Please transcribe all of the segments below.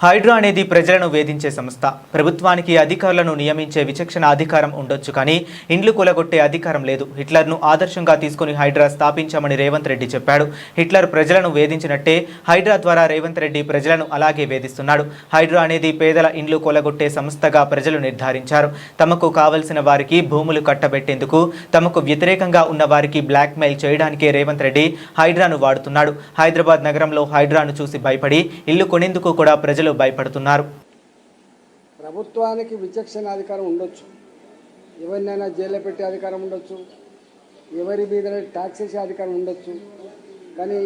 హైడ్రా అనేది ప్రజలను వేధించే సంస్థ. ప్రభుత్వానికి అధికారులను నియమించే విచక్షణ అధికారం ఉండొచ్చు, కానీ ఇండ్లు కూలగొట్టే అధికారం లేదు. హిట్లర్ను ఆదర్శంగా తీసుకుని హైడ్రా స్థాపించామని రేవంత్ రెడ్డి చెప్పాడు. హిట్లర్ ప్రజలను వేధించినట్టే హైడ్రా ద్వారా రేవంత్ రెడ్డి ప్రజలను అలాగే వేధిస్తున్నాడు. హైడ్రా అనేది పేదల ఇండ్లు కూలగొట్టే సంస్థగా ప్రజలు నిర్ధారించారు. తమకు కావలసిన వారికి భూములు కట్టబెట్టేందుకు, తమకు వ్యతిరేకంగా ఉన్న వారికి బ్లాక్మెయిల్ చేయడానికే రేవంత్ రెడ్డి హైడ్రాను వాడుతున్నాడు. హైదరాబాద్ నగరంలో హైడ్రాను చూసి భయపడి ఇల్లు కొనేందుకు కూడా ప్రజలు భయపడుతున్నారు. ప్రభుత్వానికి విచక్షణ అధికారం ఉండొచ్చు, ఎవరినైనా జైల్లో పెట్టే అధికారం ఉండొచ్చు, ఎవరి మీద ట్యాక్స్ వేసే అధికారం ఉండొచ్చు, కానీ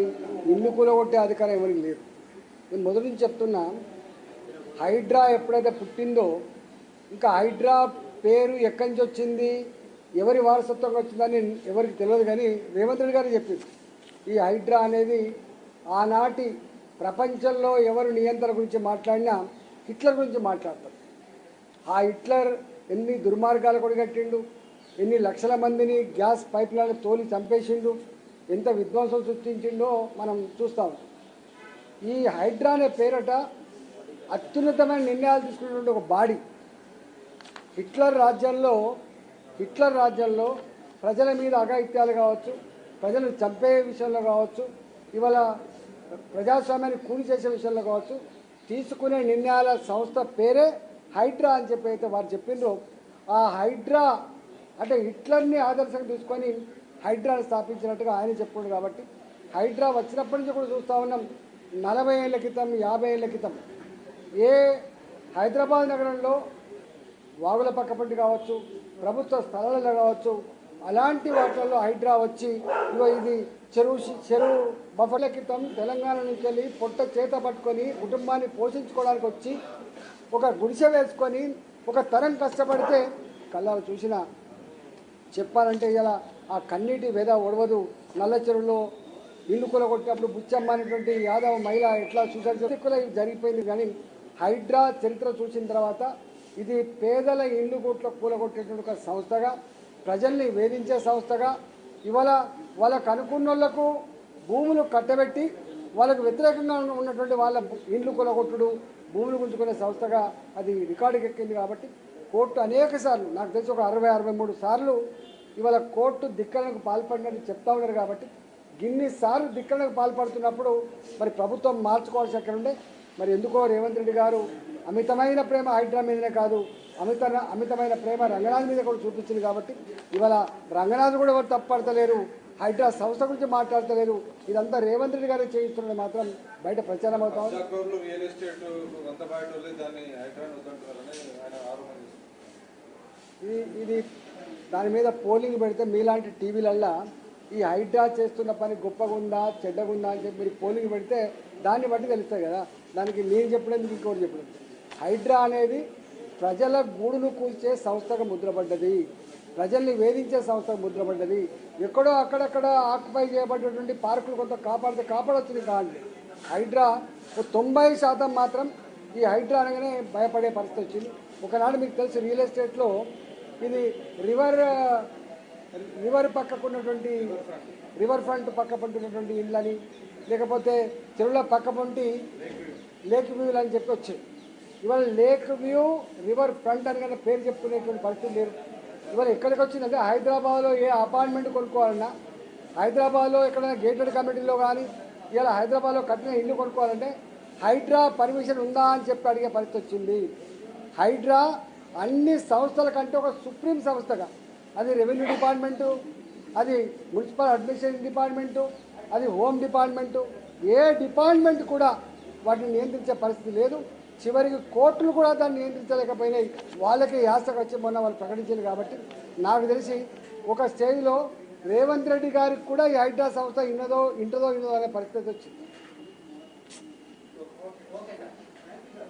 ఇల్లు కూలగొట్టే అధికారం ఎవరికి లేదు. నేను మొదటి నుంచి చెప్తున్నా, హైడ్రా ఎప్పుడైతే పుట్టిందో ఇంకా హైడ్రా పేరు ఎక్కడి నుంచి వచ్చింది, ఎవరి వారసత్వంగా వచ్చిందని ఎవరికి తెలియదు. కానీ రేవంత్ రెడ్డి గారు చెప్పింది, ఈ హైడ్రా అనేది ఆనాటి ప్రపంచంలో ఎవరు నియంత్రణ గురించి మాట్లాడినా హిట్లర్ గురించి మాట్లాడతారు. ఆ హిట్లర్ ఎన్ని దుర్మార్గాలు కొడిగట్టిండు, ఎన్ని లక్షల మందిని గ్యాస్ పైప్లను తోలి చంపేసిండు, ఎంత విధ్వంసం సృష్టించిండో మనం చూస్తాం. ఈ హైడ్రా అనే పేరట అత్యున్నతమైన నిర్ణయాలు తీసుకున్నటువంటి ఒక బాడీ. హిట్లర్ రాజ్యంలో ప్రజల మీద అఘాయిత్యాలు కావచ్చు, ప్రజలను చంపే విషయంలో కావచ్చు, ఇవాళ ప్రజాస్వామ్యాన్ని కూలి చేసే విషయంలో కావచ్చు, తీసుకునే నిర్ణయాల సంస్థ పేరే హైడ్రా అని చెప్పి అయితే వారు చెప్పిండ్రో, ఆ హైడ్రా అంటే హిట్లర్ని ఆదర్శంగా తీసుకొని హైడ్రాని స్థాపించినట్టుగా ఆయన చెప్పుకుంటారు. కాబట్టి హైడ్రా వచ్చినప్పటి నుంచి కూడా చూస్తూ ఉన్నాం. 40 ఏళ్ల క్రితం, 50 ఏళ్ల క్రితం ఏ హైదరాబాద్ నగరంలో వాగుల పక్కపంటి కావచ్చు, ప్రభుత్వ స్థలాలలో కావచ్చు, అలాంటి వాటిల్లో హైడ్రా వచ్చి ఇది చెరువు బఫర్ల క్రితం తెలంగాణ నుంచి వెళ్ళి పొట్ట చేత పట్టుకొని కుటుంబాన్ని పోషించుకోవడానికి వచ్చి ఒక గుడిసె వేసుకొని ఒక తరం కష్టపడితే కళ్ళాలు చూసిన చెప్పాలంటే ఇలా ఆ కన్నీటి వేద ఒడవదు. నల్ల చెరువులో ఇల్లు కూలగొట్టినప్పుడు బుచ్చమ్మ అనేటువంటి యాదవ మహిళ ఎట్లా సూసైడ్ జరిగిపోయింది. కానీ హైడ్రా చరిత్ర చూసిన తర్వాత ఇది పేదల ఇల్లు కూలగొట్టేటువంటి ఒక సంస్థగా, ప్రజల్ని వేధించే సంస్థగా, ఇవాళ వాళ్ళకు అనుకున్న వాళ్లకు భూములు కట్టబెట్టి వాళ్ళకు వ్యతిరేకంగా ఉన్నటువంటి వాళ్ళ ఇండ్లు కూలగొట్టుడు, భూములు గుంజుకునే సంస్థగా అది రికార్డుకి ఎక్కింది. కాబట్టి కోర్టు అనేక సార్లు, నాకు తెలిసి ఒక 60-63 సార్లు ఇవాళ కోర్టు ధిక్కరణకు పాల్పడినట్టు చెప్తా ఉన్నారు. కాబట్టి గిన్నిసార్లు ధిక్కరణకు పాల్పడుతున్నప్పుడు మరి ప్రభుత్వం మార్చుకోవాల్సి ఎక్కడ ఉండే. మరి ఎందుకో రేవంత్ రెడ్డి గారు అమితమైన ప్రేమ హైడ్రా మీదనే కాదు, అమితమైన ప్రేమ రంగనాథ్ మీద కూడా చూపించింది. కాబట్టి ఇవాళ రంగనాథ్ కూడా ఎవరు తప్పడతలేరు, హైడ్రా సంస్థ గురించి మాట్లాడతలేరు. ఇదంతా రేవంత్ రెడ్డి గారు చేయిస్తున్నది మాత్రం బయట ప్రచారం అవుతా ఉంది. ఇది దాని మీద పోలింగ్ పెడితే మీలాంటి టీవీలల్లా ఈ హైడ్రా చేస్తున్న పని గొప్పగా ఉందా చెడ్డగా ఉందా అని చెప్పి మీరు పోలింగ్ పెడితే దాన్ని బట్టి తెలుస్తాయి కదా. దానికి నేను చెప్పినందుకు ఇంకోటి చెప్పలేదు. హైడ్రా అనేది ప్రజల గూడును కూల్చే సంస్థగా ముద్రపడ్డది, ప్రజల్ని వేధించే సంస్థగా ముద్రపడ్డది. ఎక్కడో అక్కడక్కడ ఆక్యుపై చేయబడ్డటువంటి పార్కులు కొంత కాపాడొచ్చింది కాదు. హైడ్రా 90% మాత్రం ఈ హైడ్రా అనగానే భయపడే పరిస్థితి వచ్చింది. ఒకనాడు మీకు తెలుసు, రియల్ ఎస్టేట్లో ఇది రివర్ పక్కకున్నటువంటి రివర్ ఫ్రంట్ పక్క పంటున్నటువంటి ఇళ్ళని, లేకపోతే చెరువుల పక్క పంటి లేక్ వ్యూలు అని చెప్పి వచ్చాయి. ఇవాళ లేక్ వ్యూ రివర్ ఫ్రంట్ అని కానీ పేరు చెప్పుకునేటువంటి పరిస్థితి లేదు. ఇవాళ ఎక్కడికి వచ్చిందంటే హైదరాబాద్లో ఏ అపార్ట్మెంట్ కొనుక్కోవాలన్నా, హైదరాబాద్లో ఎక్కడైనా గేటెడ్ కమిటీలో కానీ ఇవాళ హైదరాబాద్లో కట్టిన ఇల్లు కొనుక్కోవాలంటే హైడ్రా పర్మిషన్ ఉందా అని చెప్పి అడిగే పరిస్థితి వచ్చింది. హైడ్రా అన్ని సంస్థల కంటే ఒక సుప్రీం సంస్థగా, అది రెవెన్యూ డిపార్ట్మెంటు, అది మున్సిపల్ అడ్మినిస్ట్రేషన్ డిపార్ట్మెంటు, అది హోమ్ డిపార్ట్మెంటు, ఏ డిపార్ట్మెంట్ కూడా వాటిని నియంత్రించే పరిస్థితి లేదు. చివరికి కోర్టులు కూడా దాన్ని నియంత్రించలేకపోయినాయి. వాళ్ళకి యాసకు వచ్చి మొన్న వాళ్ళు ప్రకటించారు. కాబట్టి నాకు తెలిసి ఒక స్టేజ్లో రేవంత్ రెడ్డి గారికి కూడా ఈ హైడ్రా సంస్థ ఇంటదో అనే పరిస్థితి వచ్చింది.